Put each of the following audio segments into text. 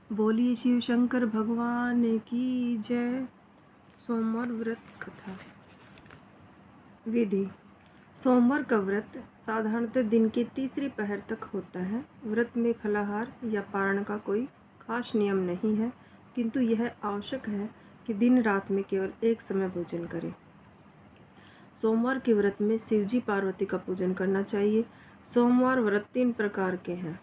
बोलिए शिव शंकर भगवान की जय। सोमवार व्रत कथा। विधि। सोमवार का व्रत साधारणतः दिन के तीसरी पहर तक होता है। व्रत में फलाहार या पारण का कोई खास नियम नहीं है, किंतु यह आवश्यक है कि दिन रात में केवल एक समय भोजन करें। सोमवार के व्रत में शिवजी पार्वती का पूजन करना चाहिए। सोमवार व्रत 3 प्रकार के हैं: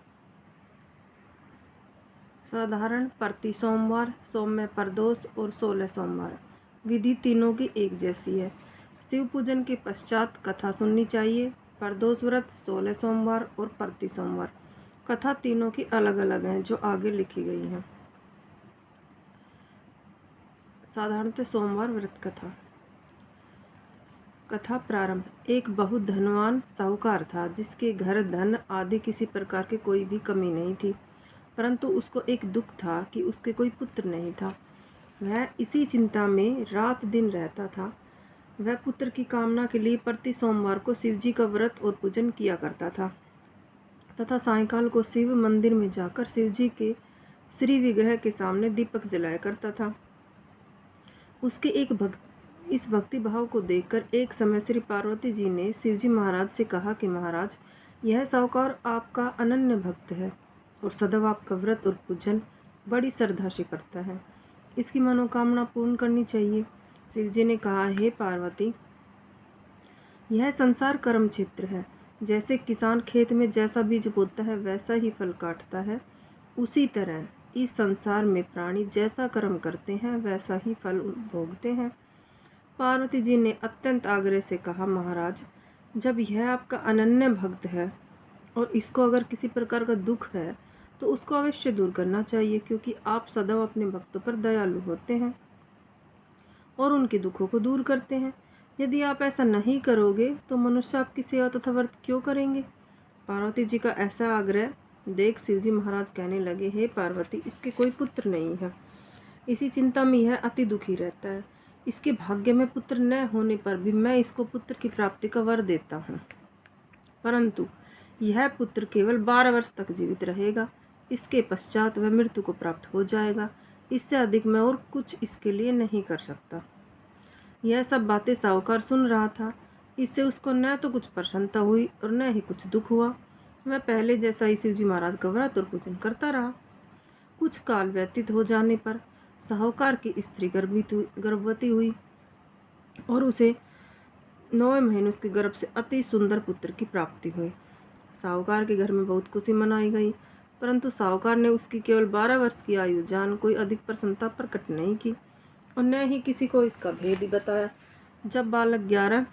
साधारण, प्रति सोमवार, सौम्य प्रदोष और 16 सोमवार। विधि तीनों की एक जैसी है। शिव पूजन के पश्चात कथा सुननी चाहिए। प्रदोष व्रत 16 सोमवार और प्रति सोमवार। कथा तीनों की अलग अलग हैं, जो आगे लिखी गई हैं। साधारणतः सोमवार व्रत कथा। कथा प्रारंभ। एक बहुत धनवान साहूकार था, जिसके घर धन आदि किसी प्रकार की कोई भी कमी नहीं थी, परंतु उसको एक दुख था कि उसके कोई पुत्र नहीं था। वह इसी चिंता में रात दिन रहता था। वह पुत्र की कामना के लिए प्रति सोमवार को शिवजी का व्रत और पूजन किया करता था तथा सायंकाल को शिव मंदिर में जाकर शिवजी के श्री विग्रह के सामने दीपक जलाया करता था। उसके इस भक्ति भाव को देखकर एक समय श्री पार्वती जी ने शिवजी महाराज से कहा कि महाराज, यह साहूकार आपका अनन्य भक्त है और सदैव आपका व्रत और पूजन बड़ी श्रद्धा से करता है। इसकी मनोकामना पूर्ण करनी चाहिए। शिवजी ने कहा, हे पार्वती, यह संसार कर्म क्षेत्र है। जैसे किसान खेत में जैसा बीज बोता है वैसा ही फल काटता है, उसी तरह इस संसार में प्राणी जैसा कर्म करते हैं वैसा ही फल भोगते हैं। पार्वती जी ने अत्यंत आग्रह से कहा, महाराज, जब यह आपका अनन्य भक्त है और इसको अगर किसी प्रकार का दुख है तो उसको अवश्य दूर करना चाहिए, क्योंकि आप सदैव अपने भक्तों पर दयालु होते हैं और उनके दुखों को दूर करते हैं। यदि आप ऐसा नहीं करोगे तो मनुष्य आपकी सेवा तथा व्रत क्यों करेंगे? पार्वती जी का ऐसा आग्रह देख शिवजी महाराज कहने लगे, हे पार्वती, इसके कोई पुत्र नहीं है। इसी चिंता में यह अति दुखी रहता है। इसके भाग्य में पुत्र न होने पर भी मैं इसको पुत्र की प्राप्ति का वर देता हूँ, परंतु यह पुत्र केवल 12 वर्ष तक जीवित रहेगा। इसके पश्चात वह मृत्यु को प्राप्त हो जाएगा। इससे अधिक मैं और कुछ इसके लिए नहीं कर सकता। यह सब बातें साहूकार सुन रहा था। इससे उसको न तो कुछ प्रसन्नता हुई और न ही कुछ दुख हुआ। वह पहले जैसा ही शिवजी महाराज का व्रत और पूजन करता रहा। कुछ काल व्यतीत हो जाने पर साहूकार की स्त्री गर्भवती हुई और उसे 9 महीने उसके गर्भ से अति सुंदर पुत्र की प्राप्ति हुई। साहूकार के घर में बहुत खुशी मनाई गई, परंतु साहूकार ने उसकी केवल 12 वर्ष की आयु जान कोई अधिक प्रसन्नता प्रकट नहीं की और न ही किसी को इसका भेद ही बताया। जब बालक 11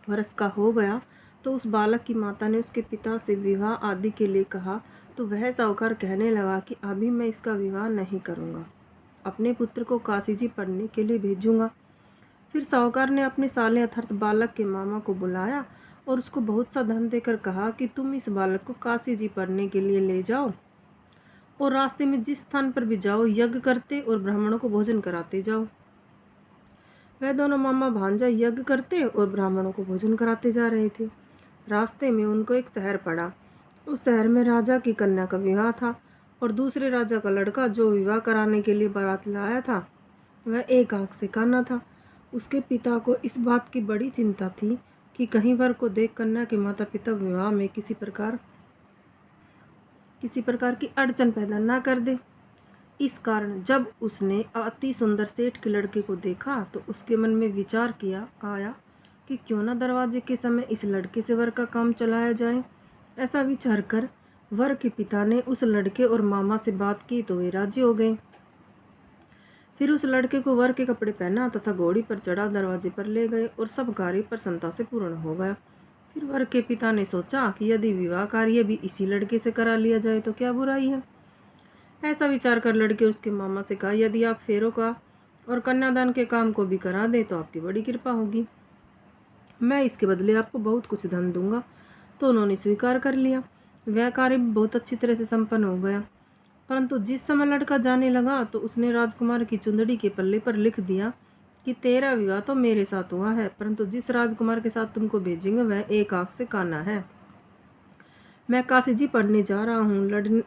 वर्ष का हो गया तो उस बालक की माता ने उसके पिता से विवाह आदि के लिए कहा, तो वह साहूकार कहने लगा कि अभी मैं इसका विवाह नहीं करूँगा, अपने पुत्र को काशी जी पढ़ने के लिए भेजूँगा। फिर साहूकार ने अपने साले अर्थात बालक के मामा को बुलाया और उसको बहुत सा धन देकर कहा कि तुम इस बालक को काशी जी पढ़ने के लिए ले जाओ और रास्ते में जिस स्थान पर भी जाओ यज्ञ करते और ब्राह्मणों को भोजन कराते जाओ। वह दोनों मामा भांजा यज्ञ करते और ब्राह्मणों को भोजन कराते जा रहे थे। रास्ते में उनको एक शहर पड़ा। उस शहर में राजा की कन्या का विवाह था और दूसरे राजा का लड़का जो विवाह कराने के लिए बारात लाया था वह एक आंख से काना था। उसके पिता को इस बात की बड़ी चिंता थी कि कहीं वर को देख कन्या के माता पिता विवाह में किसी प्रकार की अड़चन पैदा ना कर दे। इस कारण जब उसने अति सुंदर सेठ के लड़के को देखा तो उसके मन में विचार आया कि क्यों ना दरवाजे के समय इस लड़के से वर का काम चलाया जाए। ऐसा विचार कर वर के पिता ने उस लड़के और मामा से बात की तो वे राजी हो गए। फिर उस लड़के को वर के कपड़े पहना तथा घोड़ी पर चढ़ा दरवाजे पर ले गए और सब कार्य प्रसन्नता से पूर्ण हो गया। फिर वर के पिता ने सोचा कि यदि विवाह कार्य भी इसी लड़के से करा लिया जाए तो क्या बुराई है। ऐसा विचार कर लड़के उसके मामा से कहा, यदि आप फेरों का और कन्यादान के काम को भी करा दें तो आपकी बड़ी कृपा होगी, मैं इसके बदले आपको बहुत कुछ धन दूंगा। तो उन्होंने स्वीकार कर लिया। वह कार्य बहुत अच्छी तरह से संपन्न हो गया। परंतु जिस समय लड़का जाने लगा तो उसने राजकुमार की चुंदड़ी के पल्ले पर लिख दिया कि तेरा विवाह तो मेरे साथ हुआ है, परंतु जिस राजकुमार के साथ तुमको भेजेंगे वह एक आंख से काना है। मैं काशी जी पढ़ने जा रहा हूँ।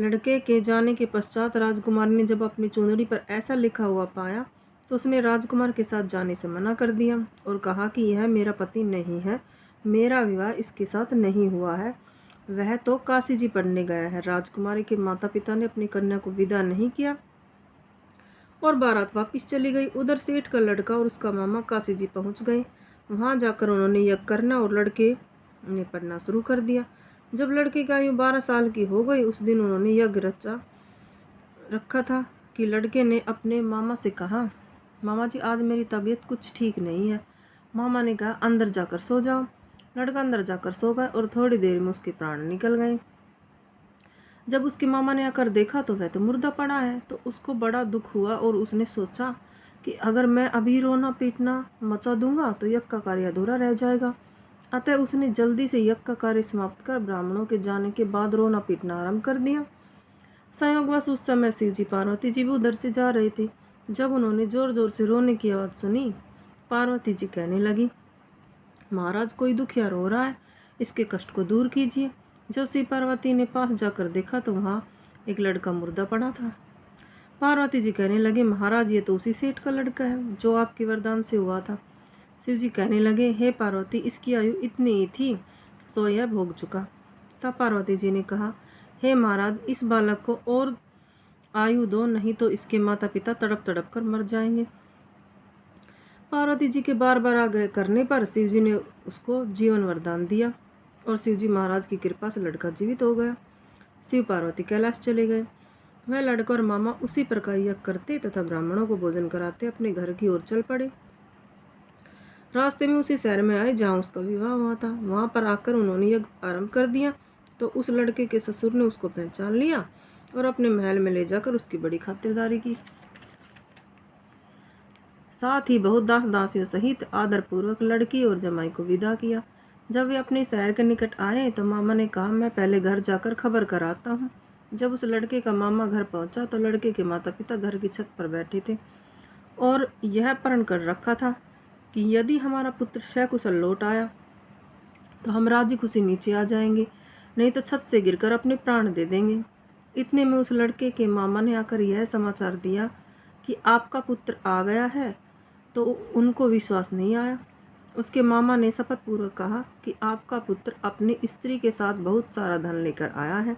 लड़के के जाने के पश्चात राजकुमार ने जब अपनी चुनरी पर ऐसा लिखा हुआ पाया तो उसने राजकुमार के साथ जाने से मना कर दिया और कहा कि यह मेरा पति नहीं है, मेरा विवाह इसके साथ नहीं हुआ है, वह तो काशी जी पढ़ने गया है। राजकुमारी के माता पिता ने अपनी कन्या को विदा नहीं किया और बारात वापस चली गई। उधर सेठ का लड़का और उसका मामा काशी जी पहुंच गए। वहां जाकर उन्होंने यज्ञ करना और लड़के ने पढ़ना शुरू कर दिया। जब लड़के की आयु 12 साल की हो गई, उस दिन उन्होंने यज्ञ रखा था कि लड़के ने अपने मामा से कहा, मामा जी आज मेरी तबीयत कुछ ठीक नहीं है। मामा ने कहा अंदर जाकर सो जाओ। लड़का अंदर जाकर सो गया और थोड़ी देर में उसके प्राण निकल गए। जब उसके मामा ने आकर देखा तो वह तो मुर्दा पड़ा है, तो उसको बड़ा दुख हुआ और उसने सोचा कि अगर मैं अभी रोना पीटना मचा दूंगा तो यज्ञ का कार्य अधूरा रह जाएगा। अतः उसने जल्दी से यज्ञ का कार्य समाप्त कर ब्राह्मणों के जाने के बाद रोना पीटना आरंभ कर दिया। संयोगवश उस समय शिव जी पार्वती जी भी उधर से जा रहे थे। जब उन्होंने जोर जोर से रोने की आवाज़ सुनी, पार्वती जी कहने लगी, महाराज कोई दुखिया रो रहा है, इसके कष्ट को दूर कीजिए। जब श्री पार्वती ने पास जाकर देखा तो वहाँ एक लड़का मुर्दा पड़ा था। पार्वती जी कहने लगे, महाराज ये तो उसी सेठ का लड़का है जो आपके वरदान से हुआ था। शिव जी कहने लगे, हे पार्वती इसकी आयु इतनी ही थी, सो यह भोग चुका। तब पार्वती जी ने कहा, हे महाराज इस बालक को और आयु दो, नहीं तो इसके माता पिता तड़प तड़प कर मर जाएंगे। पार्वती जी के बार बार आग्रह करने पर शिव जी ने उसको जीवन वरदान दिया और शिव जी महाराज की कृपा से लड़का जीवित हो गया। शिव पार्वती कैलाश चले गए। वह लड़का और मामा उसी प्रकार यज्ञ करते तथा ब्राह्मणों को भोजन कराते अपने घर की ओर चल पड़े। रास्ते में उसी शहर में आए जहाँ उसका विवाह हुआ था। वहाँ पर आकर उन्होंने यज्ञ आरंभ कर दिया तो उस लड़के के ससुर ने उसको पहचान लिया और अपने महल में ले जाकर उसकी बड़ी खातिरदारी की। साथ ही बहुत दास दासियों सहित आदरपूर्वक लड़की और जमाई को विदा किया। जब वे अपने शहर के निकट आए तो मामा ने कहा, मैं पहले घर जाकर खबर कराता हूँ। जब उस लड़के का मामा घर पहुंचा तो लड़के के माता पिता घर की छत पर बैठे थे और यह प्रण कर रखा था कि यदि हमारा पुत्र सकुशल लौट आया तो हम राजी खुशी नीचे आ जाएंगे, नहीं तो छत से गिरकर अपने प्राण दे देंगे। इतने में उस लड़के के मामा ने आकर यह समाचार दिया कि आपका पुत्र आ गया है, तो उनको विश्वास नहीं आया। उसके मामा ने शपथ पूर्वक कहा कि आपका पुत्र अपनी स्त्री के साथ बहुत सारा धन लेकर आया है।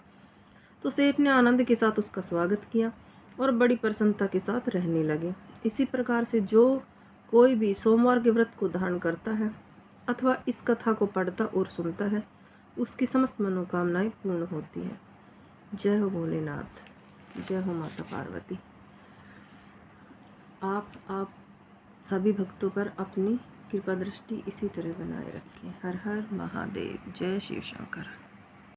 तो सेठ ने आनंद के साथ उसका स्वागत किया और बड़ी प्रसन्नता के साथ रहने लगे। इसी प्रकार से जो कोई भी सोमवार के व्रत को धारण करता है अथवा इस कथा को पढ़ता और सुनता है, उसकी समस्त मनोकामनाएं पूर्ण होती हैं। जय हो भोलेनाथ, जय हो माता पार्वती। आप सभी भक्तों पर अपनी कृपा दृष्टि इसी तरह बनाए रखें। हर हर महादेव। जय शिव शंकर।